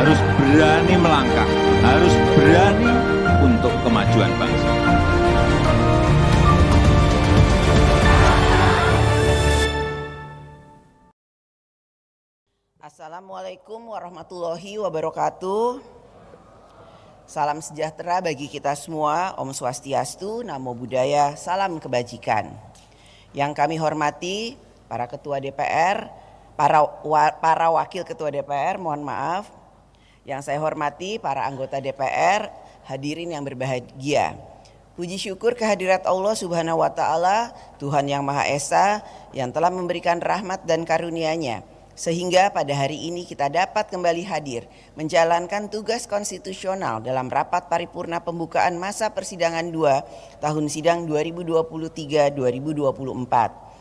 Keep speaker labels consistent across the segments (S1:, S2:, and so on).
S1: harus berani melangkah, harus berani untuk kemajuan bangsa.
S2: Assalamualaikum warahmatullahi wabarakatuh. Salam sejahtera bagi kita semua, Om Swastiastu, Namo Buddhaya, salam kebajikan. Yang kami hormati para ketua DPR, para wakil ketua DPR, mohon maaf. Yang saya hormati para anggota DPR, hadirin yang berbahagia. Puji syukur kehadirat Allah Subhanahu wa Ta'ala, Tuhan yang Maha Esa, yang telah memberikan rahmat dan karunia-Nya, sehingga pada hari ini kita dapat kembali hadir menjalankan tugas konstitusional dalam rapat paripurna pembukaan masa persidangan 2 tahun sidang 2023-2024.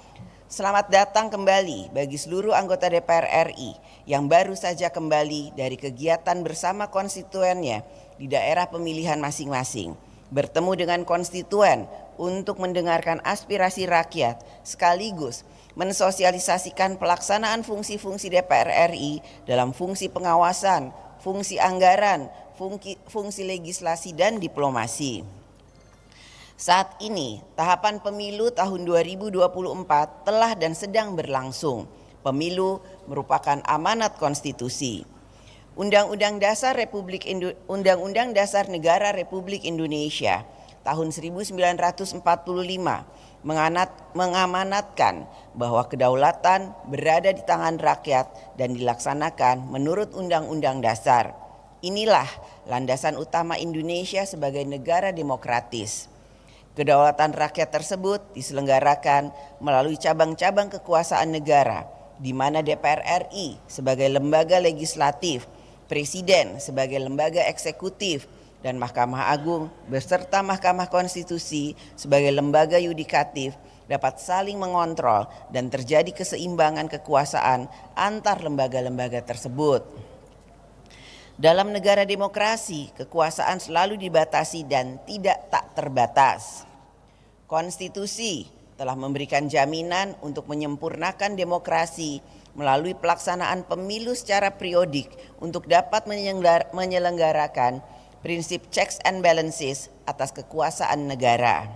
S2: Selamat datang kembali bagi seluruh anggota DPR RI yang baru saja kembali dari kegiatan bersama konstituennya di daerah pemilihan masing-masing, bertemu dengan konstituen untuk mendengarkan aspirasi rakyat sekaligus mensosialisasikan pelaksanaan fungsi-fungsi DPR RI dalam fungsi pengawasan, fungsi anggaran, fungsi legislasi dan diplomasi. Saat ini tahapan pemilu tahun 2024 telah dan sedang berlangsung. Pemilu merupakan amanat konstitusi. Undang-Undang Dasar Negara Republik Indonesia tahun 1945 mengamanatkan bahwa kedaulatan berada di tangan rakyat dan dilaksanakan menurut Undang-Undang Dasar. Inilah landasan utama Indonesia sebagai negara demokratis. Kedaulatan rakyat tersebut diselenggarakan melalui cabang-cabang kekuasaan negara, di mana DPR RI sebagai lembaga legislatif, Presiden sebagai lembaga eksekutif, dan Mahkamah Agung beserta Mahkamah Konstitusi sebagai lembaga yudikatif dapat saling mengontrol dan terjadi keseimbangan kekuasaan antar lembaga-lembaga tersebut. Dalam negara demokrasi, kekuasaan selalu dibatasi dan tidak tak terbatas. Konstitusi telah memberikan jaminan untuk menyempurnakan demokrasi melalui pelaksanaan pemilu secara periodik untuk dapat menyelenggarakan prinsip checks and balances atas kekuasaan negara.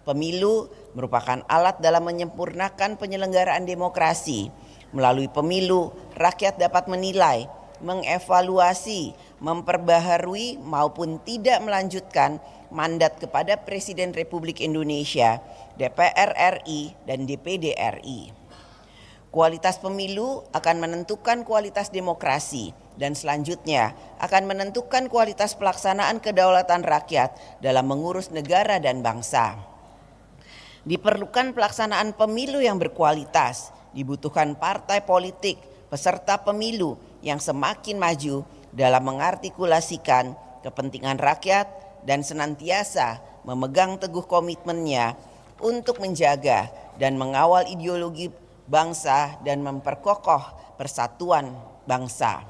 S2: Pemilu merupakan alat dalam menyempurnakan penyelenggaraan demokrasi. Melalui pemilu, rakyat dapat menilai, mengevaluasi, memperbaharui maupun tidak melanjutkan mandat kepada Presiden Republik Indonesia, DPR RI, dan DPD RI. Kualitas pemilu akan menentukan kualitas demokrasi dan selanjutnya akan menentukan kualitas pelaksanaan kedaulatan rakyat dalam mengurus negara dan bangsa. Diperlukan pelaksanaan pemilu yang berkualitas, dibutuhkan partai politik peserta pemilu yang semakin maju dalam mengartikulasikan kepentingan rakyat dan senantiasa memegang teguh komitmennya untuk menjaga dan mengawal ideologi bangsa dan memperkokoh persatuan bangsa.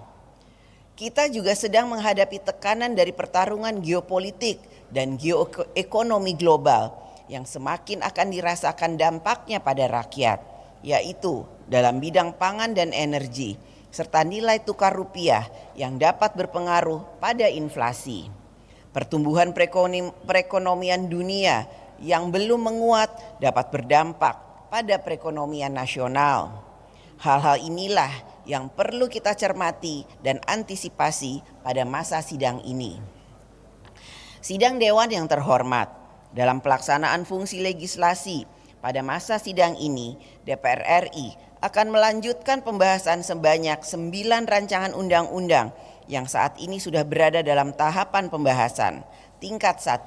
S2: Kita juga sedang menghadapi tekanan dari pertarungan geopolitik dan geoekonomi global yang semakin akan dirasakan dampaknya pada rakyat, yaitu dalam bidang pangan dan energi, serta nilai tukar rupiah yang dapat berpengaruh pada inflasi. Pertumbuhan perekonomian dunia yang belum menguat dapat berdampak pada perekonomian nasional. Hal-hal inilah yang perlu kita cermati dan antisipasi pada masa sidang ini. Sidang Dewan yang terhormat, dalam pelaksanaan fungsi legislasi pada masa sidang ini, DPR RI akan melanjutkan pembahasan sebanyak 9 rancangan undang-undang yang saat ini sudah berada dalam tahapan pembahasan tingkat 1.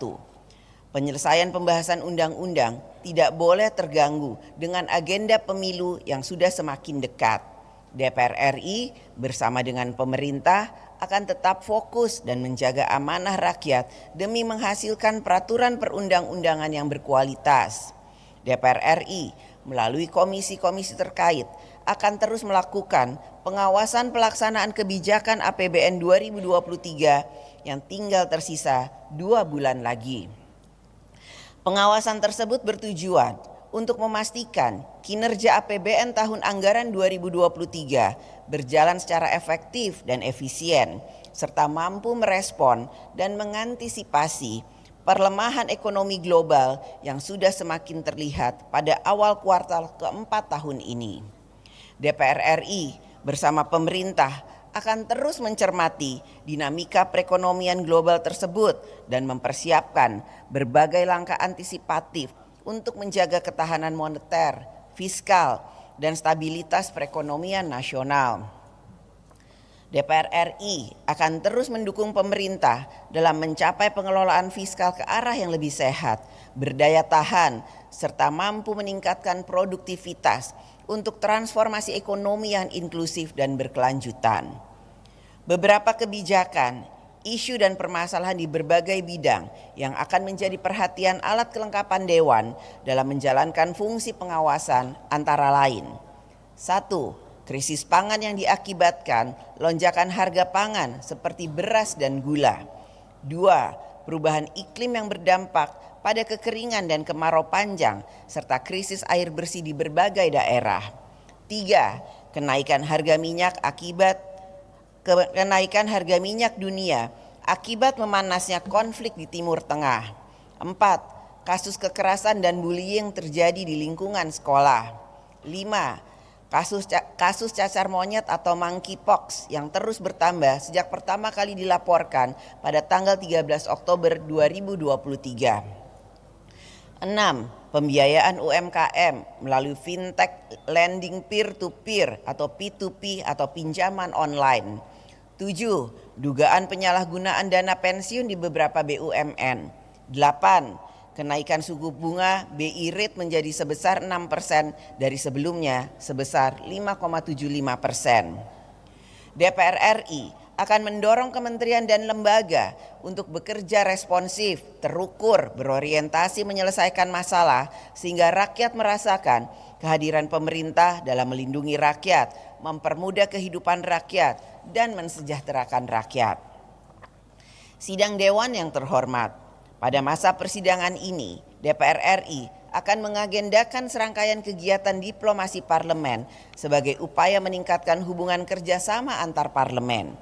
S2: Penyelesaian pembahasan undang-undang tidak boleh terganggu dengan agenda pemilu yang sudah semakin dekat. DPR RI bersama dengan pemerintah akan tetap fokus dan menjaga amanah rakyat demi menghasilkan peraturan perundang-undangan yang berkualitas. DPR RI melalui komisi-komisi terkait akan terus melakukan pengawasan pelaksanaan kebijakan APBN 2023 yang tinggal tersisa 2 bulan lagi. Pengawasan tersebut bertujuan untuk memastikan kinerja APBN tahun anggaran 2023 berjalan secara efektif dan efisien, serta mampu merespon dan mengantisipasi perlemahan ekonomi global yang sudah semakin terlihat pada awal kuartal keempat tahun ini. DPR RI bersama pemerintah akan terus mencermati dinamika perekonomian global tersebut dan mempersiapkan berbagai langkah antisipatif untuk menjaga ketahanan moneter, fiskal, dan stabilitas perekonomian nasional. DPR RI akan terus mendukung pemerintah dalam mencapai pengelolaan fiskal ke arah yang lebih sehat, berdaya tahan, serta mampu meningkatkan produktivitas untuk transformasi ekonomi yang inklusif dan berkelanjutan. Beberapa kebijakan, isu dan permasalahan di berbagai bidang yang akan menjadi perhatian alat kelengkapan Dewan dalam menjalankan fungsi pengawasan antara lain. 1. Krisis pangan yang diakibatkan lonjakan harga pangan seperti beras dan gula. 2. Perubahan iklim yang berdampak pada kekeringan dan kemarau panjang serta krisis air bersih di berbagai daerah. 3. Kenaikan harga minyak dunia akibat memanasnya konflik di Timur Tengah. 4. Kasus kekerasan dan bullying terjadi di lingkungan sekolah. 5. Kasus cacar monyet atau monkeypox yang terus bertambah sejak pertama kali dilaporkan pada tanggal 13 Oktober 2023. 6. Pembiayaan UMKM melalui fintech lending peer-to-peer atau P2P atau pinjaman online. 7. Dugaan penyalahgunaan dana pensiun di beberapa BUMN. 8. Kenaikan suku bunga BI rate menjadi sebesar 6% dari sebelumnya sebesar 5,75%. DPR RI akan mendorong kementerian dan lembaga untuk bekerja responsif, terukur, berorientasi menyelesaikan masalah sehingga rakyat merasakan kehadiran pemerintah dalam melindungi rakyat, mempermudah kehidupan rakyat, dan mensejahterakan rakyat. Sidang Dewan yang terhormat, pada masa persidangan ini DPR RI akan mengagendakan serangkaian kegiatan diplomasi parlemen sebagai upaya meningkatkan hubungan kerjasama antar parlemen.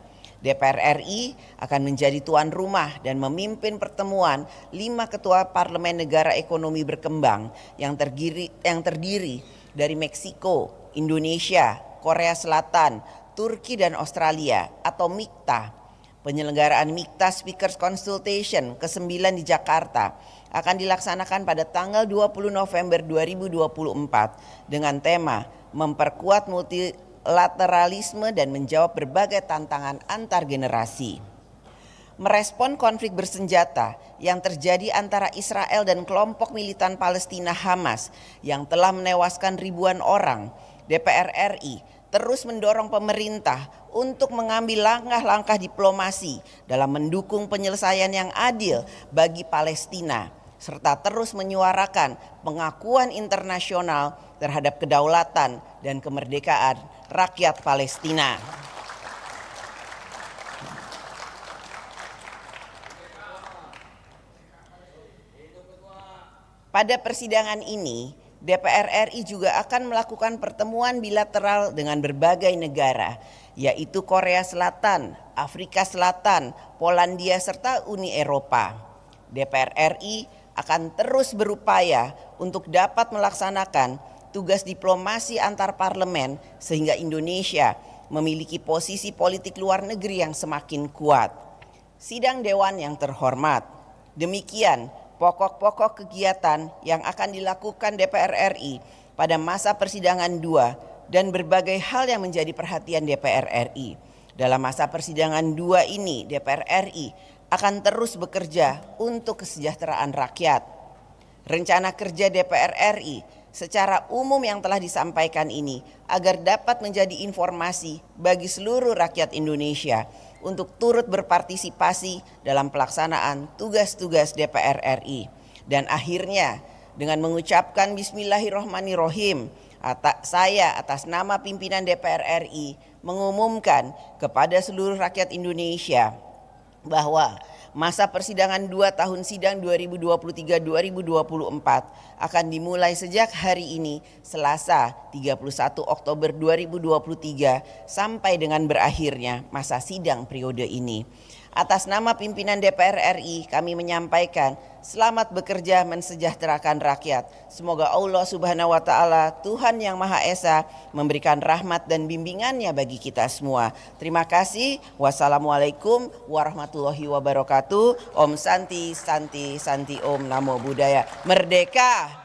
S2: DPR RI akan menjadi tuan rumah dan memimpin pertemuan 5 ketua parlemen negara ekonomi berkembang yang terdiri dari Meksiko, Indonesia, Korea Selatan, Turki dan Australia atau MIKTA. Penyelenggaraan MIKTA Speakers Consultation ke-9 di Jakarta akan dilaksanakan pada tanggal 20 November 2024 dengan tema memperkuat multilateralisme dan menjawab berbagai tantangan antar generasi. Merespon konflik bersenjata yang terjadi antara Israel dan kelompok militan Palestina Hamas yang telah menewaskan ribuan orang, DPR RI terus mendorong pemerintah untuk mengambil langkah-langkah diplomasi dalam mendukung penyelesaian yang adil bagi Palestina, serta terus menyuarakan pengakuan internasional terhadap kedaulatan dan kemerdekaan rakyat Palestina. Pada persidangan ini, DPR RI juga akan melakukan pertemuan bilateral dengan berbagai negara, yaitu Korea Selatan, Afrika Selatan, Polandia, serta Uni Eropa. DPR RI akan terus berupaya untuk dapat melaksanakan tugas diplomasi antar parlemen sehingga Indonesia memiliki posisi politik luar negeri yang semakin kuat. Sidang Dewan yang terhormat, demikian pokok-pokok kegiatan yang akan dilakukan DPR RI pada masa persidangan 2 dan berbagai hal yang menjadi perhatian DPR RI. Dalam masa persidangan 2 ini, DPR RI akan terus bekerja untuk kesejahteraan rakyat. Rencana kerja DPR RI secara umum yang telah disampaikan ini agar dapat menjadi informasi bagi seluruh rakyat Indonesia untuk turut berpartisipasi dalam pelaksanaan tugas-tugas DPR RI. Dan akhirnya dengan mengucapkan Bismillahirrahmanirrahim, saya atas nama pimpinan DPR RI mengumumkan kepada seluruh rakyat Indonesia bahwa Masa persidangan 2 tahun sidang 2023-2024 akan dimulai sejak hari ini, Selasa 31 Oktober 2023, sampai dengan berakhirnya masa sidang periode ini. Atas nama pimpinan DPR RI, kami menyampaikan selamat bekerja mensejahterakan rakyat. Semoga Allah Subhanahu wa Ta'ala, Tuhan yang Maha Esa, memberikan rahmat dan bimbingannya bagi kita semua. Terima kasih. Wassalamualaikum warahmatullahi wabarakatuh. Om Santi, Santi, Santi, Om Namo Buddhaya. Merdeka!